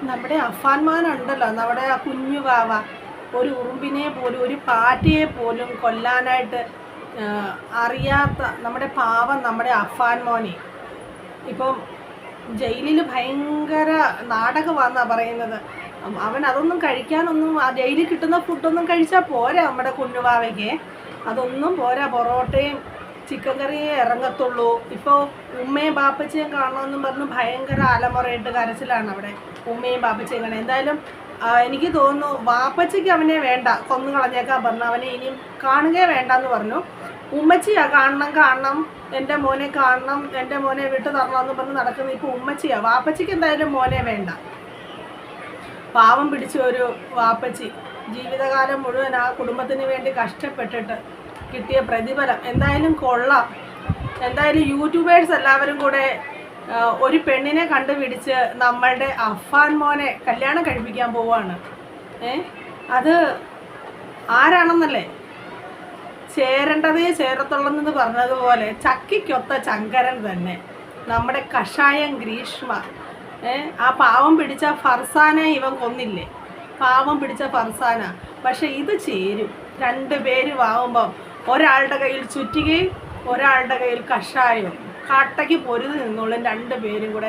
നമ്മുടെ അഫാൻമാനുണ്ടല്ലോ, നമ്മുടെ ആ കുഞ്ഞു വാവ, ഒരു ഉറുമ്പിനെ പോലും ഒരു പാറ്റയെ പോലും കൊല്ലാനായിട്ട് അറിയാത്ത നമ്മുടെ പാവം നമ്മുടെ അഫാൻ മോനെ ഇപ്പം ജയിലിൽ ഭയങ്കര നാടകമാണെന്നാണ് പറയുന്നത്. അവൻ അതൊന്നും കഴിക്കാനൊന്നും, ആ ജയിലിൽ കിട്ടുന്ന ഫുഡൊന്നും കഴിച്ചാൽ പോരാ നമ്മുടെ കുഞ്ഞുവാവയ്ക്ക്. അതൊന്നും പോരാ, പൊറോട്ടയും ചിക്കൻ കറിയേ ഇറങ്ങത്തുള്ളൂ. ഇപ്പോൾ ഉമ്മയും ബാപ്പച്ചയും കാണണമെന്നും പറഞ്ഞ് ഭയങ്കര അലമുറയിട്ട് കരച്ചിലാണ് അവിടെ ഉമ്മയും ബാപ്പച്ചയും കാണാൻ. എന്തായാലും എനിക്ക് തോന്നുന്നു ബാപ്പച്ചയ്ക്ക് അവനെ വേണ്ട, കൊന്നു കളഞ്ഞേക്കാൻ പറഞ്ഞു, അവനെ ഇനിയും കാണുകയേ വേണ്ടെന്ന് പറഞ്ഞു. ഉമ്മച്ചിയാ കാണണം, എൻ്റെ മോനെ കാണണം, എൻ്റെ മോനെ വിട്ടു തരണമെന്ന് പറഞ്ഞ് നടക്കുന്നത് ഇപ്പോൾ ഉമ്മച്ചിയാ. വാപ്പച്ചിക്ക് എന്തായാലും മോനെ വേണ്ട. പാവം പിടിച്ച ഒരു വാപ്പച്ചി ജീവിതകാലം മുഴുവൻ ആ കുടുംബത്തിന് വേണ്ടി കഷ്ടപ്പെട്ടിട്ട് കിട്ടിയ പ്രതിഫലം എന്തായാലും കൊള്ളാം. എന്തായാലും യൂട്യൂബേഴ്സ് എല്ലാവരും കൂടെ ഒരു പെണ്ണിനെ കണ്ടുപിടിച്ച് നമ്മളുടെ അഫാൻ മോനെ കല്യാണം കഴിപ്പിക്കാൻ പോവാണ്. അത് ആരാണെന്നല്ലേ, ചേരേണ്ടതേ ചേരത്തുള്ളെന്ന് പറഞ്ഞതുപോലെ ചക്കിക്കൊത്ത ചങ്കരൻ തന്നെ നമ്മുടെ കഷായം ഗ്രീഷ്മ. ആ പാവം പിടിച്ച ഫർസാനെ ഇവൻ കൊന്നില്ലേ, പാവം പിടിച്ച ഫർസാന. പക്ഷെ ഇത് ചേരും, രണ്ടുപേരുമാവുമ്പം ഒരാളുടെ കയ്യിൽ ചുറ്റികയും ഒരാളുടെ കയ്യിൽ കഷായവും, കട്ടയ്ക്ക് പൊരുതി നിന്നോളും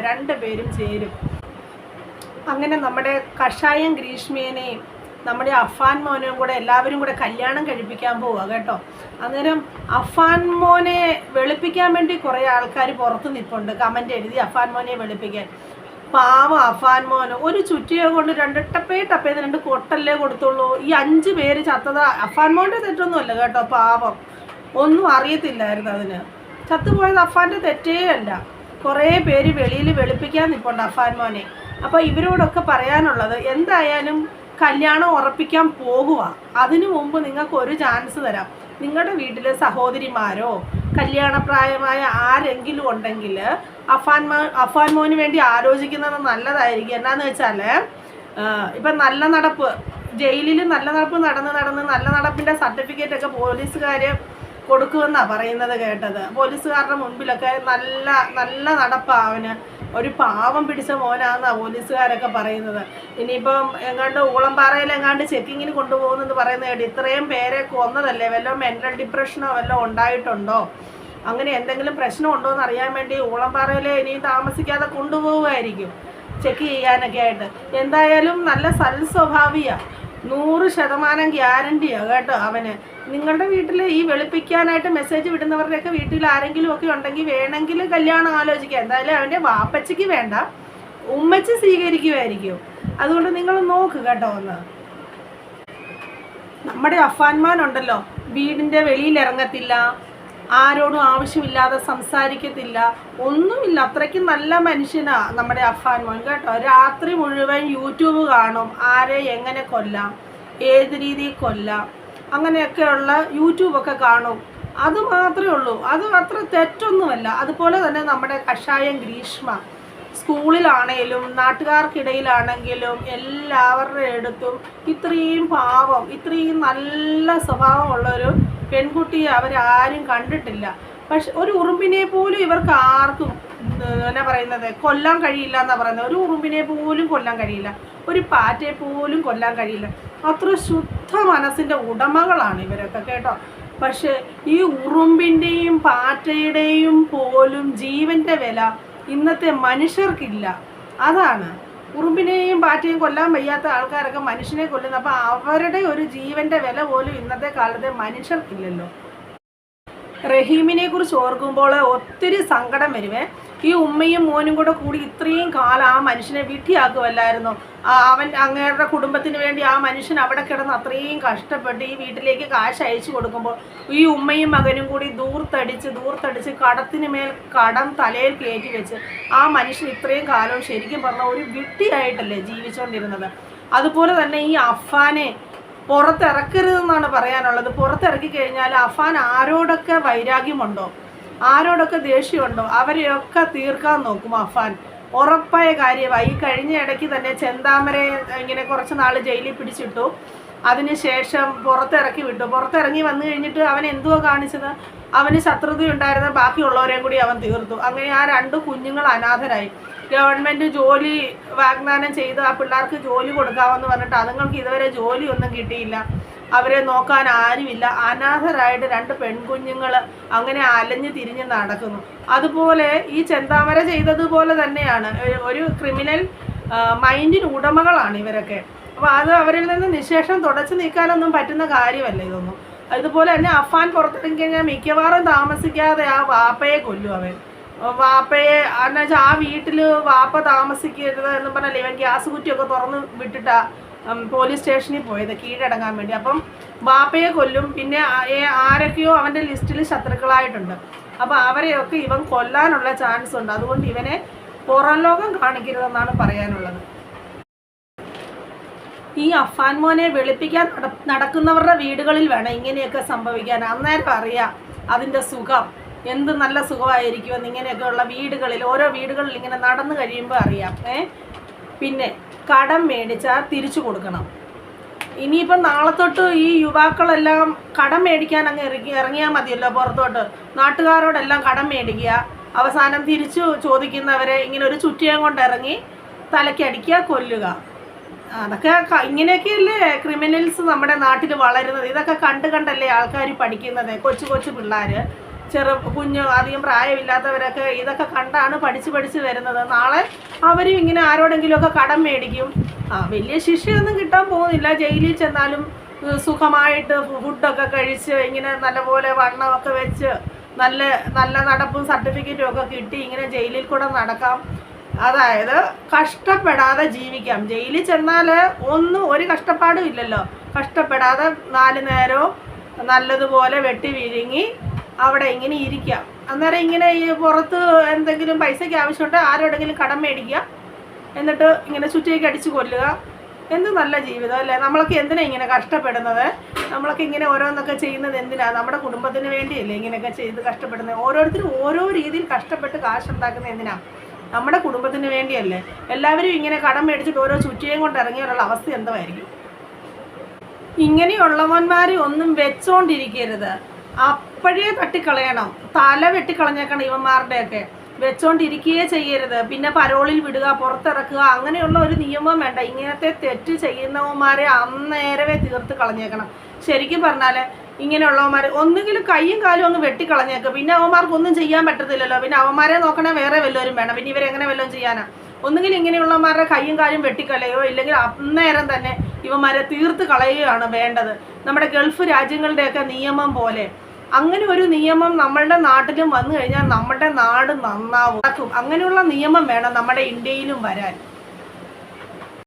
രണ്ടുപേരും ചേരും. അങ്ങനെ നമ്മുടെ കഷായം ഗ്രീഷ്മേനെയും നമ്മുടെ അഫാൻ മോനെയും കൂടെ എല്ലാവരും കൂടെ കല്യാണം കഴിപ്പിക്കാൻ പോവുക കേട്ടോ. അന്നേരം അഫാൻ മോനെ വെളുപ്പിക്കാൻ വേണ്ടി കുറേ ആൾക്കാർ പുറത്ത് നിൽപ്പുണ്ട്, കമൻ്റ് എഴുതി അഫാൻ മോനെ വെളുപ്പിക്കാൻ. പാവം അഫാൻ മോന് ഒരു ചുറ്റിയെ കൊണ്ട് ടപ്പേന്ന് 2 കൊട്ടല്ലേ കൊടുത്തുള്ളൂ. ഈ 5 പേര് ചത്തത് അഫാൻ മോൻ്റെ തെറ്റൊന്നുമല്ല കേട്ടോ, പാവം ഒന്നും അറിയത്തില്ലായിരുന്നു അതിന്. ചത്തുപോയത് അഫാൻ്റെ തെറ്റേ അല്ല. കുറേ പേര് വെളിയിൽ വെളുപ്പിക്കാൻ നിൽപ്പുണ്ട് അഫാൻ മോനെ. അപ്പോൾ ഇവരോടൊക്കെ പറയാനുള്ളത്, എന്തായാലും കല്യാണം ഉറപ്പിക്കാൻ പോകുക, അതിനു മുമ്പ് നിങ്ങൾക്ക് ഒരു ചാൻസ് തരാം. നിങ്ങളുടെ വീട്ടിലെ സഹോദരിമാരോ കല്യാണപ്രായമായ ആരെങ്കിലും ഉണ്ടെങ്കിൽ അഫാൻ മോന് വേണ്ടി ആലോചിക്കുന്നത് നല്ലതായിരിക്കും. എന്നാന്ന് വെച്ചാൽ ഇപ്പം നല്ല നടപ്പ്, ജയിലിൽ നല്ല നടപ്പ് നടന്ന് നല്ല നടപ്പിൻ്റെ സർട്ടിഫിക്കറ്റൊക്കെ പോലീസുകാർ കൊടുക്കുമെന്നാണ് പറയുന്നത് കേട്ടത്. പോലീസുകാരുടെ മുൻപിലൊക്കെ നല്ല നടപ്പാണ് അവന്. ഒരു പാവം പിടിച്ച മോനാണെന്നാണ് പോലീസുകാരൊക്കെ പറയുന്നത്. ഇനിയിപ്പം എങ്ങാണ്ട് ഊളംപാറയിൽ എങ്ങാണ്ട് ചെക്കിങ്ങിന് കൊണ്ടുപോകുന്നെന്ന് പറയുന്നത് കേട്ട്. ഇത്രയും പേരെ കൊന്നതല്ലേ, വല്ല മെൻ്റൽ ഡിപ്രഷനോ വല്ലതും ഉണ്ടായിട്ടുണ്ടോ, അങ്ങനെ എന്തെങ്കിലും പ്രശ്നം ഉണ്ടോ എന്ന് അറിയാൻ വേണ്ടി ഊളംപാറയിൽ ഇനിയും താമസിക്കാതെ കൊണ്ടുപോകുമായിരിക്കും ചെക്ക് ചെയ്യാനൊക്കെ ആയിട്ട്. എന്തായാലും നല്ല സൽസ്വഭാവിയാണ്, 100% ഗ്യാരണ്ടിയാണ് കേട്ടോ അവന്. നിങ്ങളുടെ വീട്ടിൽ ഈ വെളുപ്പിക്കാനായിട്ട് മെസ്സേജ് വിടുന്നവരുടെയൊക്കെ വീട്ടിൽ ആരെങ്കിലും ഒക്കെ ഉണ്ടെങ്കിൽ വേണമെങ്കിൽ കല്യാണം ആലോചിക്കുക. എന്തായാലും അവൻ്റെ വാപ്പച്ചയ്ക്ക് വേണ്ട, ഉമ്മച്ചി സ്വീകരിക്കുമായിരിക്കും. അതുകൊണ്ട് നിങ്ങൾ നോക്ക് കേട്ടോ ഒന്ന്. നമ്മുടെ അഫാൻമാനുണ്ടല്ലോ, വീടിൻ്റെ വെളിയിൽ ഇറങ്ങത്തില്ല, ആരോടും ആവശ്യമില്ലാതെ സംസാരിക്കത്തില്ല, ഒന്നുമില്ല, അത്രയ്ക്ക് നല്ല മനുഷ്യനാ നമ്മുടെ അഫാൻ മോൻ കേട്ടോ. രാത്രി മുഴുവൻ യൂട്യൂബ് കാണും, ആരെ എങ്ങനെ കൊല്ലാം, ഏത് രീതിയിൽ കൊല്ലാം, അങ്ങനെയൊക്കെയുള്ള യൂട്യൂബൊക്കെ കാണും. അത് മാത്രമേ ഉള്ളൂ, അത് അത്ര തെറ്റൊന്നുമല്ല. അതുപോലെ തന്നെ നമ്മുടെ കഷായം ഗ്രീഷ്മ സ്കൂളിലാണേലും നാട്ടുകാർക്കിടയിലാണെങ്കിലും എല്ലാവരുടെ അടുത്തും ഇത്രയും പാവം, ഇത്രയും നല്ല സ്വഭാവമുള്ളൊരു പെൺകുട്ടിയെ അവരാരും കണ്ടിട്ടില്ല. പക്ഷെ ഒരു ഉറുമ്പിനെ പോലും ഇവർക്ക് ആർക്കും എന്നാ പറയുന്നത് കൊല്ലാൻ കഴിയില്ല എന്നാണ് പറയുന്നത്. ഒരു ഉറുമ്പിനെ പോലും കൊല്ലാൻ കഴിയില്ല, ഒരു പാറ്റയെ പോലും കൊല്ലാൻ കഴിയില്ല. അത്ര ശുദ്ധ മനസ്സിൻ്റെ ഉടമകളാണ് ഇവരൊക്കെ കേട്ടോ. പക്ഷെ ഈ ഉറുമ്പിൻ്റെയും പാറ്റയുടെയും പോലും ജീവൻ്റെ വില ഇന്നത്തെ മനുഷ്യർക്കില്ല. അതാണ്, ഉറുമ്പിനെയും പാറ്റയും കൊല്ലാൻ വയ്യാത്ത ആൾക്കാരൊക്കെ മനുഷ്യനെ കൊല്ലുന്നത്. അപ്പോൾ അവരുടെ ഒരു ജീവൻ്റെ വില പോലും ഇന്നത്തെ കാലത്തെ മനുഷ്യർക്കില്ലല്ലോ. റഹീമിനെ കുറിച്ച് ഓർക്കുമ്പോൾ ഒത്തിരി സങ്കടം വരുവേ. ഈ ഉമ്മയും മോനും കൂടി ഇത്രയും കാലം ആ മനുഷ്യനെ വിട്ടിയാക്കുമല്ലായിരുന്നു. അവൻ അങ്ങേരുടെ കുടുംബത്തിന് വേണ്ടി ആ മനുഷ്യൻ അവിടെ കിടന്ന് അത്രയും കഷ്ടപ്പെട്ട് ഈ വീട്ടിലേക്ക് കാശ് അയച്ചു കൊടുക്കുമ്പോൾ ഈ ഉമ്മയും മകനും കൂടി ദൂർത്തടിച്ച് കടത്തിന് മേൽ കടം തലയിൽ കയറ്റി വെച്ച് ആ മനുഷ്യൻ ഇത്രയും കാലവും ശരിക്കും പറഞ്ഞാൽ ഒരു വിട്ടിയായിട്ടല്ലേ ജീവിച്ചുകൊണ്ടിരുന്നത്. അതുപോലെ തന്നെ ഈ അഫാനെ പുറത്തിറക്കരുതെന്നാണ് പറയാനുള്ളത്. പുറത്തിറക്കി കഴിഞ്ഞാൽ അഫാൻ ആരോടൊക്കെ വൈരാഗ്യമുണ്ടോ, ആരോടൊക്കെ ദേഷ്യമുണ്ടോ അവരെയൊക്കെ തീർക്കാൻ നോക്കും അഫാൻ. ഉറപ്പായ കാര്യമാണ്. ഈ കഴിഞ്ഞ ഇടയ്ക്ക് തന്നെ ചെന്താമരയെ ഇങ്ങനെ കുറച്ച് നാൾ ജയിലിൽ പിടിച്ചിട്ടു, അതിനുശേഷം പുറത്തിറക്കി വിട്ടു. പുറത്തിറങ്ങി വന്നു കഴിഞ്ഞിട്ട് അവൻ എന്തുവാ കാണിച്ചത്, അവന് ശത്രുതയുണ്ടായിരുന്ന ബാക്കിയുള്ളവരെയും കൂടി അവൻ തീർത്തു. അങ്ങനെ ആ 2 കുഞ്ഞുങ്ങൾ അനാഥരായി. ഗവൺമെൻറ് ജോലി വാഗ്ദാനം ചെയ്ത് ആ പിള്ളേർക്ക് ജോലി കൊടുക്കാമെന്ന് പറഞ്ഞിട്ട് അതുങ്ങൾക്ക് ഇതുവരെ ജോലിയൊന്നും കിട്ടിയില്ല. അവരെ നോക്കാൻ ആരുമില്ല. അനാഥരായിട്ട് 2 പെൺകുഞ്ഞുങ്ങൾ അങ്ങനെ അലഞ്ഞു തിരിഞ്ഞ് നടക്കുന്നു. അതുപോലെ ഈ ചെന്താമര ചെയ്തതുപോലെ തന്നെയാണ്. ഒരു ക്രിമിനൽ മൈൻഡിന് ഉടമകളാണ് ഇവരൊക്കെ. അപ്പോൾ അത് അവരിൽ നിന്ന് നിശേഷം തുടച്ചു നീക്കാനൊന്നും പറ്റുന്ന കാര്യമല്ല ഇതൊന്നും. അതുപോലെ തന്നെ അഫാൻ പുറത്തിറങ്ങി കഴിഞ്ഞാൽ മിക്കവാറും താമസിക്കാതെ ആ വാപ്പയെ കൊല്ലും അവൻ. വാപ്പയെ എന്ന് വെച്ചാൽ ആ വീട്ടിൽ വാപ്പ താമസിക്കരുത് എന്ന് പറഞ്ഞാൽ ഇവൻ ഗ്യാസ് കുറ്റിയൊക്കെ തുറന്ന് വിട്ടിട്ടാ പോലീസ് സ്റ്റേഷനിൽ പോയത് കീഴടങ്ങാൻ വേണ്ടി. അപ്പം വാപ്പയെ കൊല്ലും. പിന്നെ ആരൊക്കെയോ അവൻ്റെ ലിസ്റ്റിൽ ശത്രുക്കളായിട്ടുണ്ട്. അപ്പോൾ അവരെയൊക്കെ ഇവൻ കൊല്ലാനുള്ള ചാൻസ് ഉണ്ട്. അതുകൊണ്ട് ഇവനെ പുറം ലോകം കാണിക്കരുതെന്നാണ് പറയാനുള്ളത്. ഈ അഫാൻ മോനെ വെളുപ്പിക്കാൻ നടക്കുന്നവരുടെ വീടുകളിൽ വേണം ഇങ്ങനെയൊക്കെ സംഭവിക്കാൻ. അന്നേരം അറിയാം അതിൻ്റെ സുഖം, എന്ത് നല്ല സുഖമായിരിക്കുമെന്ന്. ഇങ്ങനെയൊക്കെയുള്ള വീടുകളിൽ, ഓരോ വീടുകളിൽ ഇങ്ങനെ നടന്നു കഴിയുമ്പോൾ അറിയാം. പിന്നെ കടം മേടിച്ചാൽ തിരിച്ചു കൊടുക്കണം. ഇനിയിപ്പം നാളെ തൊട്ട് ഈ യുവാക്കളെല്ലാം കടം മേടിക്കാൻ അങ്ങ് ഇറങ്ങിയാൽ മതിയല്ലോ പുറത്തോട്ട്. നാട്ടുകാരോടെല്ലാം കടം മേടിക്കുക, അവസാനം തിരിച്ചു ചോദിക്കുന്നവരെ ഇങ്ങനെ ഒരു ചുറ്റിയം കൊണ്ട് ഇറങ്ങി തലയ്ക്കടിക്കുക, കൊല്ലുക. അതൊക്കെ ഇങ്ങനെയൊക്കെയല്ലേ ക്രിമിനൽസ് നമ്മുടെ നാട്ടിൽ വളരുന്നത്. ഇതൊക്കെ കണ്ടല്ലേ ആൾക്കാർ പഠിക്കുന്നത്. കൊച്ചു പിള്ളേർ, കുഞ്ഞ്, അധികം പ്രായമില്ലാത്തവരൊക്കെ ഇതൊക്കെ കണ്ടാണ് പഠിച്ച് വരുന്നത്. നാളെ അവരും ഇങ്ങനെ ആരോടെങ്കിലുമൊക്കെ കടം മേടിക്കും. വലിയ ശിക്ഷയൊന്നും കിട്ടാൻ പോകുന്നില്ല. ജയിലിൽ ചെന്നാലും സുഖമായിട്ട് ഫുഡൊക്കെ കഴിച്ച് ഇങ്ങനെ നല്ലപോലെ വണ്ണമൊക്കെ വെച്ച് നല്ല നടപ്പും സർട്ടിഫിക്കറ്റും ഒക്കെ കിട്ടി ഇങ്ങനെ ജയിലിൽ കൂടെ നടക്കാം. അതായത് കഷ്ടപ്പെടാതെ ജീവിക്കാം. ജയിലിൽ ചെന്നാൽ ഒരു കഷ്ടപ്പാടും ഇല്ലല്ലോ. കഷ്ടപ്പെടാതെ 4 നേരവും നല്ലതുപോലെ വെട്ടി വിഴുങ്ങി അവിടെ ഇങ്ങനെ ഇരിക്കാം. അന്നേരം ഇങ്ങനെ ഈ പുറത്ത് എന്തെങ്കിലും പൈസയ്ക്ക് ആവശ്യമുണ്ട് ആരോടെങ്കിലും കടം മേടിക്കുക, എന്നിട്ട് ഇങ്ങനെ ചുറ്റിയൊക്കെ അടിച്ച് കൊല്ലുക. എന്ത് നല്ല ജീവിതം അല്ലേ? നമ്മളൊക്കെ എന്തിനാണ് ഇങ്ങനെ കഷ്ടപ്പെടുന്നത്? നമ്മളൊക്കെ ഇങ്ങനെ ഓരോന്നൊക്കെ ചെയ്യുന്നത് എന്തിനാണ്? നമ്മുടെ കുടുംബത്തിന് വേണ്ടിയല്ലേ ഇങ്ങനെയൊക്കെ ചെയ്ത് കഷ്ടപ്പെടുന്നത്? ഓരോരുത്തരും ഓരോ രീതിയിൽ കഷ്ടപ്പെട്ട് കാശുണ്ടാക്കുന്നത് എന്തിനാണ്? നമ്മുടെ കുടുംബത്തിന് വേണ്ടിയല്ലേ? എല്ലാവരും ഇങ്ങനെ കടം മേടിച്ചിട്ട് ഓരോ ചുറ്റിയും കൊണ്ട് ഇറങ്ങിയുള്ള അവസ്ഥ എന്തായിരിക്കും? ഇങ്ങനെയുള്ളവന്മാർ ഒന്നും വെച്ചോണ്ടിരിക്കരുത്. അപ്പോഴേ തട്ടിക്കളയണം. തല വെട്ടിക്കളഞ്ഞേക്കണം ഇവന്മാരുടെയൊക്കെ. വെച്ചോണ്ടിരിക്കുകയേ ചെയ്യരുത്. പിന്നെ പരോളിൽ വിടുക, പുറത്തിറക്കുക, അങ്ങനെയുള്ള ഒരു നിയമം വേണ്ട. ഇങ്ങനത്തെ തെറ്റ് ചെയ്യുന്നവന്മാരെ അന്നേരവേ തീർത്ത് കളഞ്ഞേക്കണം. ശരിക്കും പറഞ്ഞാൽ ഇങ്ങനെയുള്ളവന്മാർ ഒന്നുകിലും കൈയും കാലും അങ്ങ് വെട്ടിക്കളഞ്ഞേക്കുക. പിന്നെ അവന്മാർക്കൊന്നും ചെയ്യാൻ പറ്റത്തില്ലല്ലോ. പിന്നെ അവന്മാരെ നോക്കണേ വേറെ വല്ലവരും വേണം. പിന്നെ ഇവരെങ്ങനെ വല്ലതും ചെയ്യാനാ? ഒന്നുകിൽ ഇങ്ങനെയുള്ളവന്മാരുടെ കൈയും കാലും വെട്ടിക്കളയോ, ഇല്ലെങ്കിൽ അന്നേരം തന്നെ ഇവന്മാരെ തീർത്ത് കളയുകയാണ് വേണ്ടത്. നമ്മുടെ ഗൾഫ് രാജ്യങ്ങളുടെയൊക്കെ നിയമം പോലെ അങ്ങനെ ഒരു നിയമം നമ്മളുടെ നാട്ടിലും വന്നു കഴിഞ്ഞാൽ നമ്മുടെ നാട് നന്നാവും. അങ്ങനെയുള്ള നിയമം വേണം നമ്മുടെ ഇന്ത്യയിലും വരാൻ.